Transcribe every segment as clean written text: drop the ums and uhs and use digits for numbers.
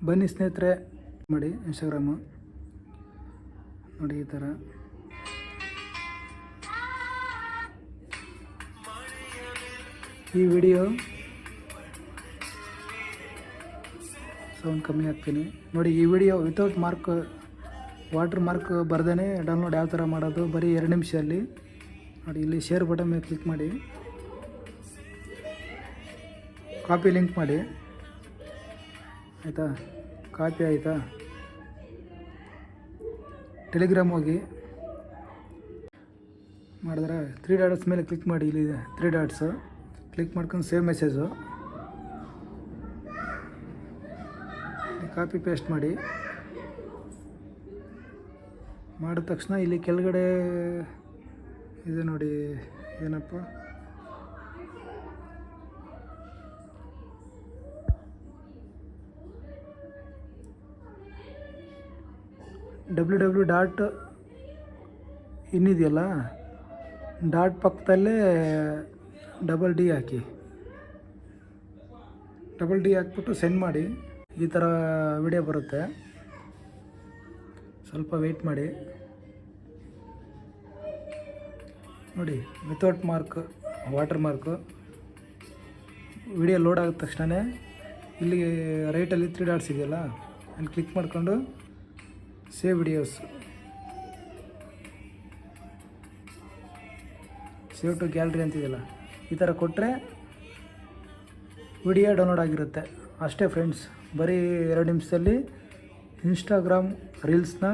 ಬನ್ನಿ ಸ್ನೇಹಿತರೆ, ಮಾಡಿ ಇನ್ಸ್ಟಾಗ್ರಾಮು ನೋಡಿ ಈ ಥರ. ಈ ವಿಡಿಯೋ ಸೌಂಡ್ ಕಮ್ಮಿ ಹಾಕ್ತೀನಿ ನೋಡಿ. ಈ video without mark, water mark ಬರ್ದೇ ಡೌನ್ಲೋಡ್ ಯಾವ ಥರ ಮಾಡೋದು ಬರೀ 2 ನಿಮಿಷದಲ್ಲಿ ನೋಡಿ. ಇಲ್ಲಿ ಶೇರ್ ಬಟನ್ ಮೇಲೆ ಕ್ಲಿಕ್ ಮಾಡಿ, ಕಾಪಿ ಲಿಂಕ್ ಮಾಡಿ, ಆಯಿತಾ? ಕಾಪಿ ಆಯಿತಾ? ಟೆಲಿಗ್ರಾಮ್ ಹೋಗಿ ಮಾಡಿದ್ರೆ 3 ಡಾಟ್ಸ್ ಮೇಲೆ ಕ್ಲಿಕ್ ಮಾಡಿ. ಇಲ್ಲಿದೆ 3 ಡಾಟ್ಸು, ಕ್ಲಿಕ್ ಮಾಡ್ಕೊಂಡು ಸೇವ್ ಮೆಸೇಜು ಕಾಪಿ ಪೇಸ್ಟ್ ಮಾಡಿ. ಮಾಡಿದ ತಕ್ಷಣ ಇಲ್ಲಿ ಕೆಳಗಡೆ ಇದೆ ನೋಡಿ, ಏನಪ್ಪ www.in ಇದೆಯಲ್ಲ, ಡಾಟ್ ಪಕ್ಕದಲ್ಲೇ $D ಹಾಕಿ. $D ಹಾಕ್ಬಿಟ್ಟು ಸೆಂಡ್ ಮಾಡಿ. ಈ ಥರ ವಿಡಿಯೋ ಬರುತ್ತೆ. ಸ್ವಲ್ಪ ವೆಯ್ಟ್ ಮಾಡಿ ನೋಡಿ. Without mark, water mark video load ಆಗಿದ ತಕ್ಷಣ ಇಲ್ಲಿ ರೈಟಲ್ಲಿ 3 ಡಾಟ್ಸ್ ಇದೆಯಲ್ಲ, ಅಲ್ಲಿ ಕ್ಲಿಕ್ ಮಾಡಿಕೊಂಡು save videos, save to gallery ಅಂತಿದೆಯಲ್ಲ, ಈ ಥರ ಕೊಟ್ಟರೆ ವಿಡಿಯೋ ಡೌನ್ಲೋಡ್ ಆಗಿರುತ್ತೆ. ಅಷ್ಟೇ ಫ್ರೆಂಡ್ಸ್, ಬರೀ 2 ನಿಮಿಷದಲ್ಲಿ ಇನ್ಸ್ಟಾಗ್ರಾಮ್ ರೀಲ್ಸ್ನ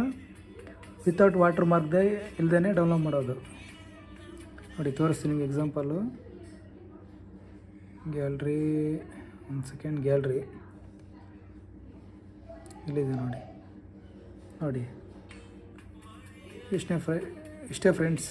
ವಿತೌಟ್ ವಾಟರ್ ಮಾರ್ಕ್ದೇ ಇಲ್ಲದೇ ಡೌನ್ಲೋಡ್ ಮಾಡೋದು ನೋಡಿ. ತೋರಿಸ್ತೀನಿ ನಿಮಗೆ ಎಕ್ಸಾಂಪಲ್ಲು. ಗ್ಯಾಲ್ರಿ, ಒಂದು ಸೆಕೆಂಡ್, ಗ್ಯಾಲ್ರಿ ಇಲ್ಲಿದೆ ನೋಡಿ. ಇಷ್ಟೇ ಫ್ರೆಂಡ್ಸ್.